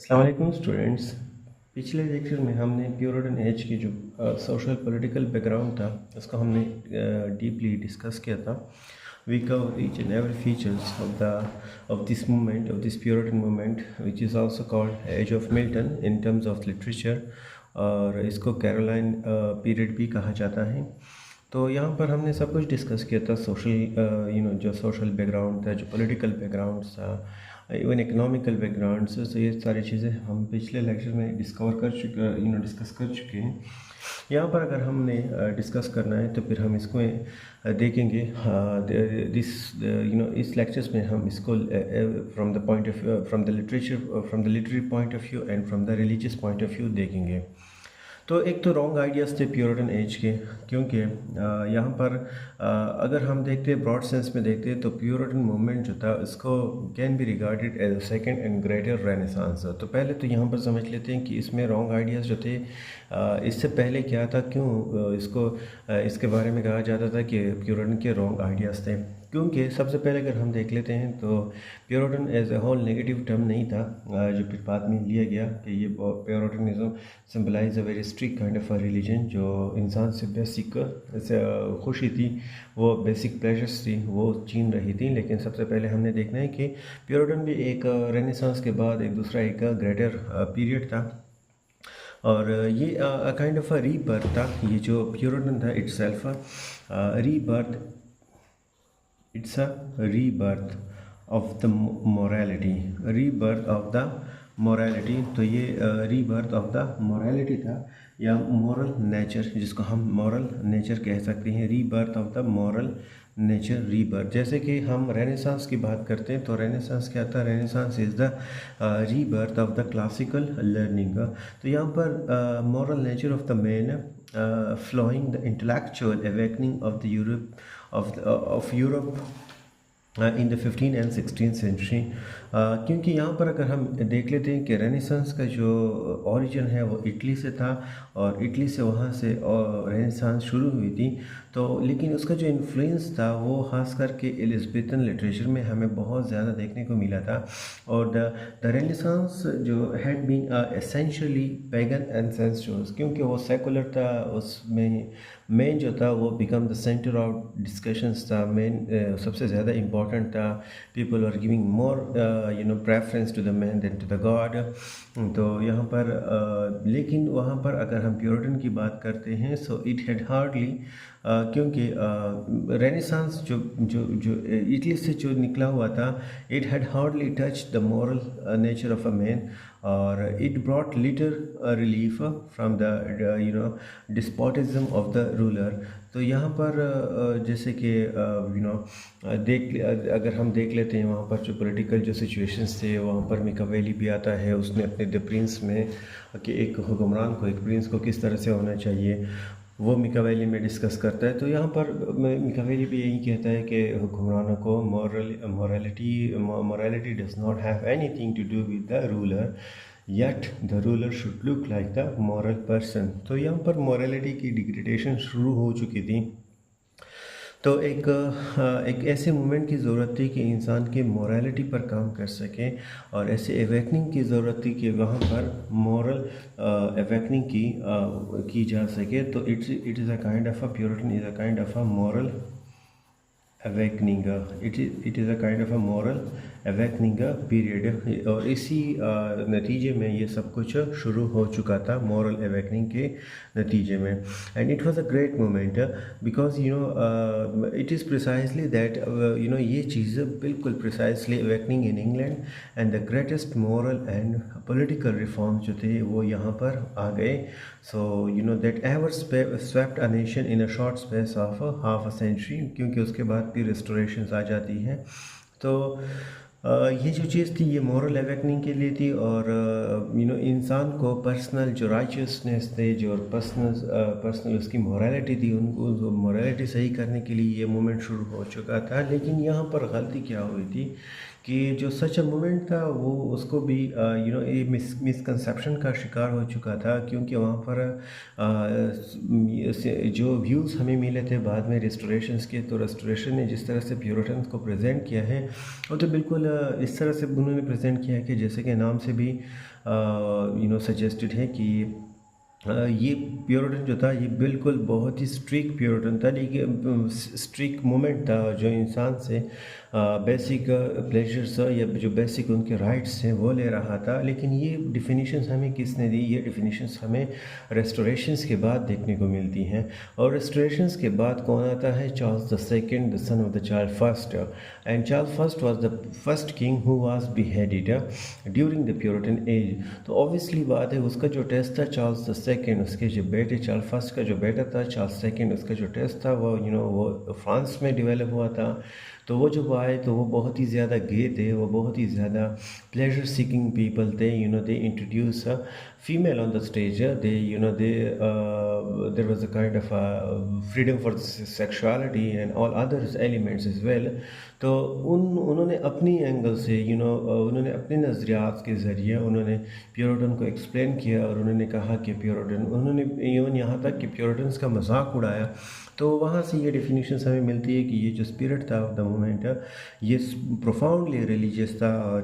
अस्सलाम वालेकुम स्टूडेंट्स। पिछले लेक्चर में हमने प्यूरिटन एज की जो सोशल पॉलिटिकल बैकग्राउंड था उसको हमने डीपली डिस्कस किया था। We cover each and every features of this movement, of this Puritan movement, which is also called age of Milton in terms of literature, और इसको Caroline period भी कहा जाता है। तो यहाँ पर हमने सब कुछ डिस्कस किया था, सोशल जो सोशल बैकग्राउंड था, जो पॉलिटिकल बैकग्राउंड था, इवन इकोनॉमिकल बैकग्राउंड से। तो ये सारी चीज़ें हम पिछले लेक्चर में डिस्कस कर चुके हैं। यहाँ पर अगर हमने डिस्कस करना है तो फिर हम इसको देखेंगे दिस इस लेक्चर्स में हम इसको from the point of from the literature, from the literary point of view and from the religious point of view देखेंगे। तो एक तो रॉन्ग आइडियाज़ थे प्यूरिटन एज के, क्योंकि यहाँ पर अगर हम देखते हैं ब्रॉड सेंस में देखते हैं तो प्यूरिटन मूवमेंट जो था इसको can be regarded as a second and greater Renaissance. तो पहले तो यहाँ पर समझ लेते हैं कि इसमें रॉन्ग आइडियाज़ जो थे, इससे पहले क्या था, क्यों इसके बारे में कहा जाता था कि प्यूरिटन के रॉन्ग आइडियाज़ थे। क्योंकि सबसे पहले अगर हम देख लेते हैं तो Puritan as a whole negative term नहीं था, जो फिर बाद में लिया गया कि ये puritanism symbolise a very strict kind of a religion. जो इंसान से बेसिक खुशी थी, वो बेसिक प्लेजर्स थी, वो छीन रही थी। लेकिन सबसे पहले हमने देखना है कि प्यूरिटन भी एक रेनेसांस के बाद एक दूसरा एक ग्रेटर पीरियड था, और ये काइंड ऑफ अ रीबर्थ था। ये जो प्यूरिटन था itself rebirth, it's a rebirth of the morality, rebirth of the morality। तो ये rebirth of the morality था, या moral nature, जिसको हम moral nature कह सकते हैं। rebirth of the moral nature, rebirth। जैसे कि हम रेनेसांस की बात करते हैं तो रेनेसांस क्या था? Renaissance is the rebirth of the classical learning। तो यहाँ पर moral nature of the man flowing the intellectual awakening of the of Europe in the 15th and 16th century. क्योंकि यहाँ पर अगर हम देख लेते हैं कि रेनेसांस का जो ओरिजिन है वो इटली से था, और इटली से वहाँ से रेनेसांस शुरू हुई थी। तो लेकिन उसका जो इन्फ्लुएंस था वो ख़ास करके एलिज़ाबेथन लिटरेचर में हमें बहुत ज़्यादा देखने को मिला था। और द रेनेसांस जो had been essentially pagan ancestors, क्योंकि वो सेकुलर था, उसमें मेन जो था वो become the centre of discussions था। मेन सबसे ज़्यादा इम्पॉर्टेंट था। People are giving more preference to the man than to the God. तो यहाँ पर लेकिन वहाँ पर अगर हम प्यूरिटन की बात करते हैं सो इट हैड हार्डली, क्योंकि रेनेसांस जो जो जो इटली से जो निकला हुआ था, it had hardly touch the moral nature of a man, और it brought little relief from the despotism of the ruler. तो यहाँ पर जैसे कि अगर हम देख लेते हैं वहाँ पर जो पॉलिटिकल जो सिचुएशंस थे, वहाँ पर मिकावेली भी आता है। उसने अपने द प्रिंस में कि एक हुक्मरान को, एक प्रिंस को किस तरह से होना चाहिए, वो मिकावेली में डिस्कस करता है। तो यहाँ पर मिकावेली भी यही कहता है कि हुक्मरानों को morality does not have anything to do with the ruler, yet the ruler should look like the moral person। तो यहाँ पर morality की डिग्रेडेशन शुरू हो चुकी थी। तो एक ऐसे मूवमेंट की ज़रूरत थी कि इंसान के मोरालिटी पर काम कर सके, और ऐसे एवेकनिंग की ज़रूरत थी कि वहाँ पर मॉरल एवेकनिंग की जा सके। तो it is a kind of a Puritan is a kind of a moral awakening, it is a kind of a moral awakening period. और इसी नतीजे में ये सब कुछ शुरू हो चुका था, मॉरल अवेकनिंग के नतीजे में। And it was a great moment because it is precisely that ये चीज़ बिल्कुल precisely awakening in England, and the greatest moral and political reform जो थे वो यहाँ पर आ गए। So that ever swept a nation in a short space of half a century, क्योंकि उसके बाद फिर रेस्टोरेशंस आ जाती हैं। तो ये जो चीज़ थी ये मॉरल अवेकनिंग के लिए थी, और इंसान को पर्सनल जो राइचियसनेस थे, जो पर्सनल उसकी मोरालिटी थी, उनको मोरालिटी सही करने के लिए ये मूवमेंट शुरू हो चुका था। लेकिन यहाँ पर गलती क्या हुई थी कि जो सच मूवमेंट था वो उसको भी ये मिसकंसेप्शन का शिकार हो चुका था, क्योंकि वहाँ पर जो व्यूज़ हमें मिले थे बाद में रेस्टोरेशंस के, तो रेस्टोरेशन ने जिस तरह से प्योरिटन्स को प्रेजेंट किया है वो तो बिल्कुल इस तरह से उन्होंने प्रेजेंट किया है कि जैसे कि नाम से भी सजेस्टेड है कि ये प्योरिटन जो था ये बिल्कुल बहुत ही स्ट्रिक्ट प्योरिटन था, लेकिन स्ट्रिक्ट मोमेंट था जो इंसान से बेसिक प्लेजर्स या जो बेसिक उनके राइट्स हैं वो ले रहा था। लेकिन ये डिफिनीशंस हमें किसने दी? ये डिफिनीशंस हमें रेस्टोरेशंस के बाद देखने को मिलती हैं। और रेस्टोरेशंस के बाद कौन आता है? Charles the second, the son of the Charles first. And Charles first was the first king who was beheaded during the puritan as. तो ऑब्वियसली बात है उसका जो टेस्ट था चार्ल्स द सेकंड, उसके जो बेटे चार्ल्स फर्स्ट का जो बेटा था चार्ल्स सेकंड, उसका जो टेस्ट था वो वो फ्रांस में डेवलप हुआ था। तो वो जब आए तो वो बहुत ही ज़्यादा गे थे, वो बहुत ही ज़्यादा प्लेजर सीकिंग पीपल थे। They introduce female on the stage. There was a kind of freedom for sexuality and all other elements as well. तो उन्होंने अपनी एंगल से उन्होंने अपने नज़रियात के ज़रिए उन्होंने प्योरिटन को एक्सप्लेन किया, और उन्होंने कहा कि प्योरिटन, उन्होंने इवन यहाँ तक कि प्योरिटन्स का मजाक उड़ाया। तो वहाँ से ये डेफिनेशन हमें मिलती है कि ये जो स्पिरिट था ऑफ द मोमेंट ये प्रोफाउंडली रिलीजियस था। और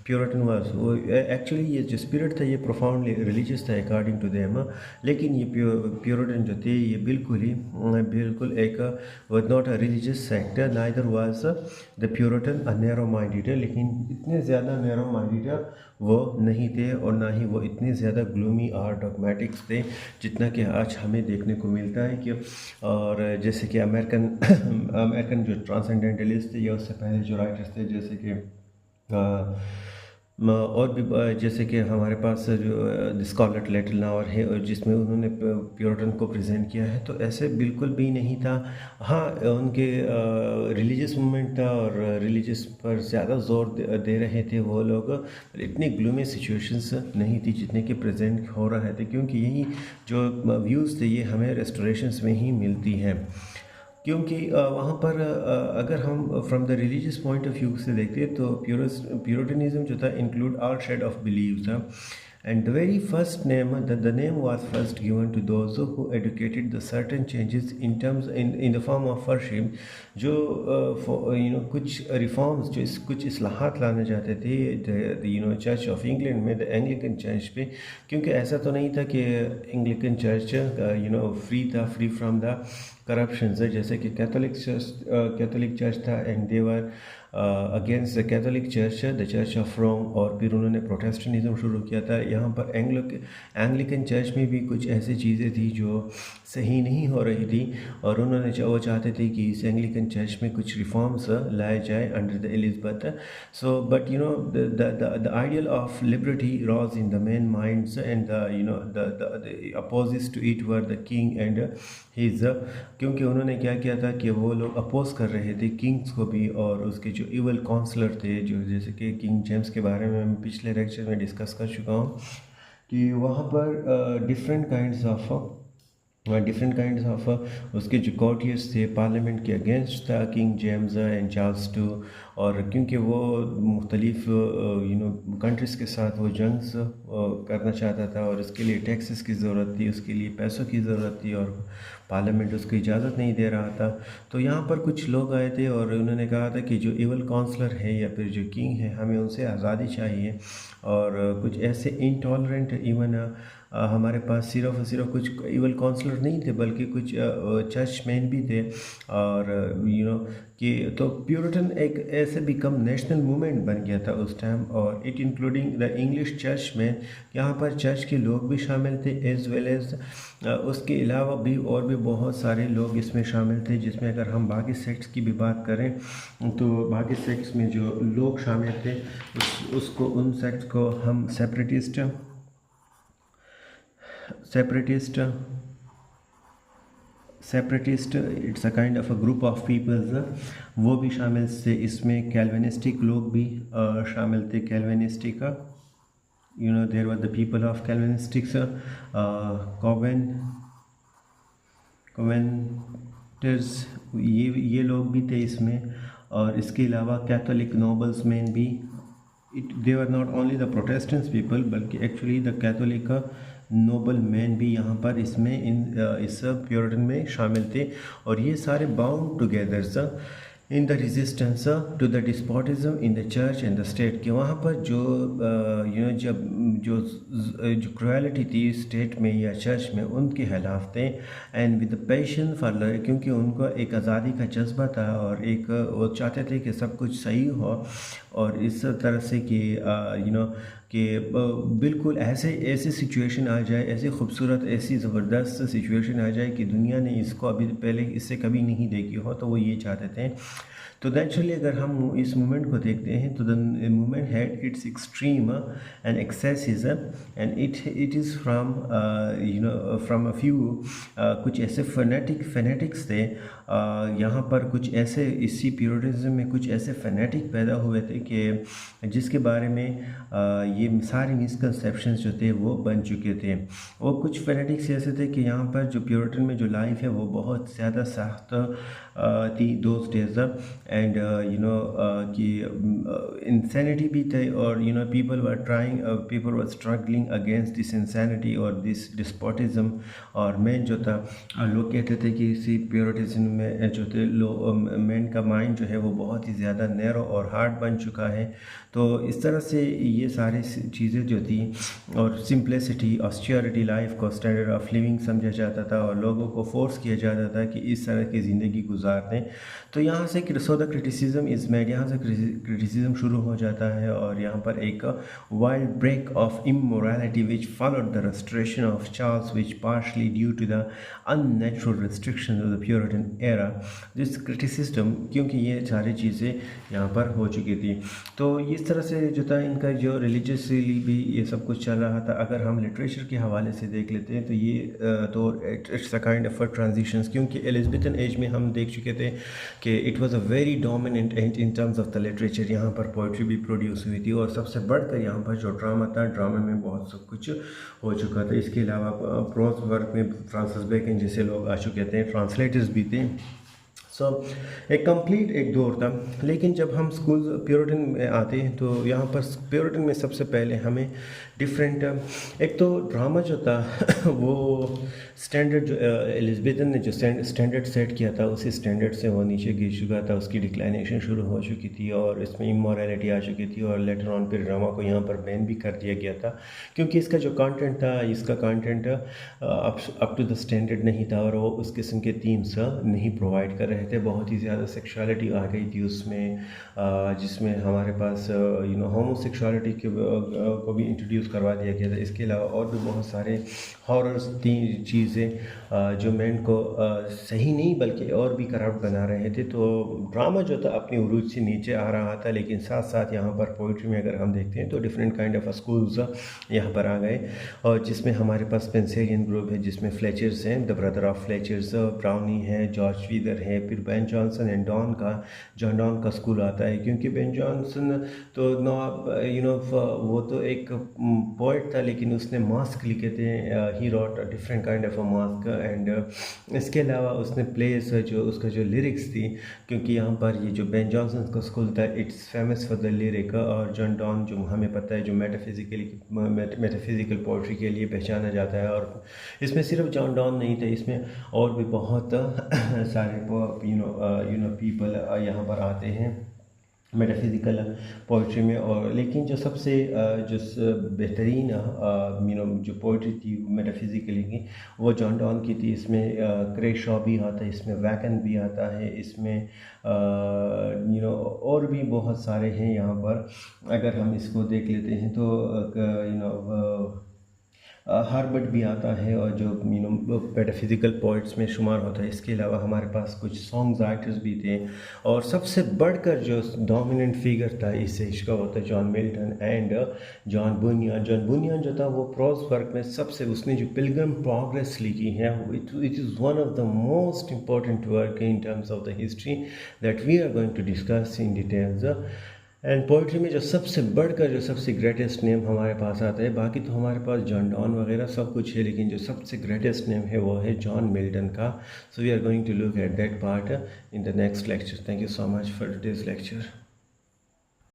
प्योरिटन वाज वो एक्चुअली ये जो स्पिरिट था ये प्रोफाउंडली रिलीजियस था अकॉर्डिंग टू देम। लेकिन ये प्योरिटन जो थे ये बिल्कुल एक was not a religious sect, neither was the puritan a narrow minded. लेकिन इतने ज़्यादा नैरो माइंडेड वो नहीं थे, और ना ही वो इतने ज़्यादा ग्लूमी और डॉगमेटिक्स थे जितना कि आज हमें देखने को मिलता है कि। और जैसे कि अमेरिकन जो ट्रांसेंडेंटलिस्ट थे या उससे पहले जो राइटर्स थे, जैसे कि और भी जैसे कि हमारे पास जो स्कॉलर लिटिल नावर है, और जिसमें उन्होंने प्योरिटन को प्रेजेंट किया है, तो ऐसे बिल्कुल भी नहीं था। हाँ, उनके रिलीजियस मूवमेंट था और रिलीजियस पर ज़्यादा जोर दे रहे थे वो लोग, इतनी ग्लूमी सिचुएशंस नहीं थी जितने कि प्रेजेंट हो रहे थे, क्योंकि यही जो व्यूज़ थे ये हमें रेस्टोरेशंस में ही मिलती हैं। क्योंकि वहाँ पर अगर हम from the religious point of view से देखते हैं तो प्योरिटनिज्म जो था include all shade of beliefs. And the very first name the name was first given to those who advocated the certain changes in terms in the form of worship, जो कुछ reforms, जो कुछ इस्लाहात लाना चाहते थे चर्च ऑफ इंग्लैंड में, the Anglican Church पे। क्योंकि ऐसा तो नहीं था कि Anglican church free from the corruption, जैसे कि कैथोलिक चर्च था and they were against the Catholic Church, the Church of Rome. और फिर उन्होंने प्रोटेस्टेंटिज्म शुरू किया था। यहाँ पर एंग्लिकन चर्च में भी कुछ ऐसी चीज़ें थी जो सही नहीं हो रही थी, और वो चाहते थे कि इस एंग्लिकन चर्च में कुछ रिफॉर्म्स लाए जाए under the Elizabeth. So but the ideal of liberty rose in the men minds, and the opposites to it were the king and his. क्योंकि उन्होंने क्या किया था कि वो लोग अपोज कर रहे थे किंग्स को भी, और उसके जो इवल काउंसलर थे, जो जैसे कि किंग जेम्स के बारे में मैं पिछले लेक्चर में डिस्कस कर चुका हूँ कि वहाँ पर डिफरेंट काइंड्स ऑफ उसके जो कॉर्टियर्स थे पार्लियामेंट के अगेंस्ट था king James and Charles to. और क्योंकि वो मुख्तलिफ कंट्रीज़ के साथ वो जंग्स करना चाहता था, और उसके लिए टैक्सेस की ज़रूरत थी, उसके लिए पैसों की ज़रूरत थी, और पार्लियामेंट उसको इजाज़त नहीं दे रहा था। तो यहाँ पर कुछ लोग आए थे और उन्होंने कहा था कि जो इवल काउंसलर है या फिर जो किंग है, हमें उनसे आज़ादी चाहिए। और कुछ ऐसे इंटॉलरेंट इवन हमारे पास सिर्फ और सिर्फ कुछ इवल काउंसलर नहीं थे, बल्कि कुछ चर्चमैन भी थे। और कि तो प्योरिटन एक ऐसे बिकम नेशनल मूवमेंट बन गया था उस टाइम, और it including the English church में। यहाँ पर चर्च के लोग भी शामिल थे एज वेल एज उसके अलावा भी और भी बहुत सारे लोग इसमें शामिल थे, जिसमें अगर हम बाकी सेक्ट्स की भी बात करें तो बाकी सेक्ट्स में जो लोग शामिल थे उन सेक्ट्स को हम separatist it's a kind of a group of peoples, वो भी शामिल थे इसमें। कैल्विनिस्टिक लोग भी शामिल थे। Calvinistic there were the people of Calvinistics, Covenanters, ये लोग भी थे इसमें। और इसके अलावा कैथोलिक नोबल्स में भी they are not only the Protestants people बल्कि actually the Catholic noble man भी यहाँ पर इसमें इस प्योरिटन में शामिल थे और ये सारे bound together in the resistance to the despotism in the church and the state के वहाँ पर जो जब जो क्रुएलिटी थी स्टेट में या चर्च में उनके खिलाफ थे and with the passion for क्योंकि उनको एक आज़ादी का जज्बा था और एक वो चाहते थे कि सब कुछ सही हो और इस तरह से कि कि बिल्कुल ऐसी सिचुएशन आ जाए, ऐसी खूबसूरत ऐसी ज़बरदस्त सिचुएशन आ जाए कि दुनिया ने इसको अभी पहले इससे कभी नहीं देखी हो, तो वो ये चाहते थे। तो नेचुरली अगर हम इस मूवमेंट को देखते हैं तो the movement had it's extreme and axes and it is from from a few कुछ ऐसे फैनेटिक्स थे यहाँ पर कुछ ऐसे इसी प्यूरिटिज्म में कुछ ऐसे फैनेटिक पैदा हुए थे कि जिसके बारे में ये सारी मिसकंसेप्शंस जो थे वो बन चुके थे। वो कुछ फैनेटिक्स ऐसे थे कि यहाँ पर जो प्यूरिटन में जो लाइफ है वो बहुत ज़्यादा सख्त थी दोज डेज एंड कि इंसैनिटी भी थे और people were struggling against this insanity और दिस डिस्पोटिज्म और मैन जो था लोग कहते थे कि इसी प्योरिटिज्म में जो थे मैन का माइंड जो है वो बहुत ही ज़्यादा नैरो और हार्ड बन चुका है। तो इस तरह से ये सारी चीज़ें जो थी और सिंप्लिसिटी ऑस्टियरिटी लाइफ को स्टैंडर्ड ऑफ लिविंग समझा जाता था और लोगों को फोर्स किया जाता था कि इस तरह की ज़िंदगी गुजार दें। तो यहाँ से so the criticism is made, यहाँ से क्रिटिसिज्म शुरू हो जाता है और यहाँ पर एक wild break of immorality which followed the Restoration of Charles which partially due to the unnatural restriction of the Puritan era. This criticism क्योंकि ये सारी चीज़ें यहाँ पर हो चुकी थी, तो इस तरह से जो था इनका जो रिलीजियसली भी ये सब कुछ चल रहा था। अगर हम लिटरेचर के हवाले से देख लेते हैं तो ये तो it's a kind of transitions, क्योंकि एलिज़ाबेथन एज में हम देख चुके थे कि it was a very dominant age in terms of the literature. यहाँ पर पोइट्री भी प्रोड्यूस हुई थी और सबसे बढ़कर यहाँ पर जो ड्रामा था, ड्रामे में बहुत सब कुछ हो चुका था। इसके अलावा प्रोज वर्क में फ्रांसिस बेकन जैसे लोग आ चुके थे, ट्रांसलेटर्स भी थे। एक कंप्लीट एक दौर था। लेकिन जब हम स्कूल प्योरिटन में आते हैं तो यहाँ पर प्योरिटन में सबसे पहले हमें डिफरेंट एक तो ड्रामा जो था वो स्टैंडर्ड जो एलिज़ाबेथन ने जो स्टैंडर्ड सेट किया था उसी स्टैंडर्ड से वो नीचे गिर चुका था, उसकी डिक्लाइनेशन शुरू हो चुकी थी और इसमें इमोरलिटी आ चुकी थी और लेटर ऑन फिर ड्रामा को यहाँ पर बैन भी कर दिया गया था क्योंकि इसका जो कंटेंट था, इसका content up to the standard नहीं था और वो उस किस्म के थीम्स नहीं प्रोवाइड कर रहे थे। बहुत ही ज़्यादा सेक्सुअलिटी आ गई थी उसमें, जिसमें हमारे पास होमोसेक्सुअलिटी को भी इंट्रोड्यूस करवा दिया गया था। इसके अलावा और भी बहुत सारे हॉरर्स थी चीज़ें जो मैन को सही नहीं बल्कि और भी करप्ट बना रहे थे। तो ड्रामा जो था अपनी उरूज से नीचे आ रहा था, लेकिन साथ साथ यहाँ पर पोइट्री में अगर हम देखते हैं तो डिफरेंट काइंड ऑफ स्कूल्स यहाँ पर आ गए और जिसमें हमारे पास स्पेंसरियन ग्रुप है जिसमें फ्लेचर्स हैं, द ब्रदर ऑफ फ्लेचर्स, ब्राउनी है, जॉर्ज वीदर है, फिर Ben Jonson and John Donne का स्कूल आता है क्योंकि बेन जॉनसन तो वो तो एक पोइट था लेकिन उसने मास्क लिखे थे, he wrote a different kind of a masque and इसके अलावा उसने प्लेस जो उसका जो लिरिक्स थी, क्योंकि यहाँ पर ये जो बेन जॉनसन का स्कूल था it's famous for the lyric, और जॉन डॉन जो हमें पता है जो मेटाफिजिकल पोइट्री के लिए पहचाना जाता है। और इसमें सिर्फ जॉन डॉन नहीं थे, इसमें और भी बहुत सारे पीपल यहाँ पर आते हैं मेटाफिज़िकल पोइट्री में। और लेकिन जो सबसे जो बेहतरीन जो पोइट्री थी मेटाफिज़िकली की वो जॉन डॉन की थी। इसमें क्रेशॉ भी आता है, इसमें वैकन भी आता है, इसमें और भी बहुत सारे हैं यहाँ पर। अगर हम इसको देख लेते हैं तो हार्बर्ट भी आता है और जो मेटाफिज़िकल पोइट्स में शुमार होता है। इसके अलावा हमारे पास कुछ सॉन्ग्स राइटर्स भी थे और सबसे बढ़कर जो डोमिनेंट फिगर था इस एज का होता है John Milton and John Bunyan. John Bunyan जो था वो प्रोज वर्क में सबसे उसने जो पिलग्रिम प्रोग्रेस लिखी है it is one of the most important work in terms of the history that we are going to discuss in details. And poetry में जो सबसे बढ़कर जो सबसे ग्रेटेस्ट नेम हमारे पास आता है, बाकी तो हमारे पास जॉन डॉन वगैरह सब कुछ है, लेकिन जो सबसे ग्रेटेस्ट नेम है वो है जॉन मिल्टन का. So we are going to look at that part in the next lecture. Thank you so much for today's lecture.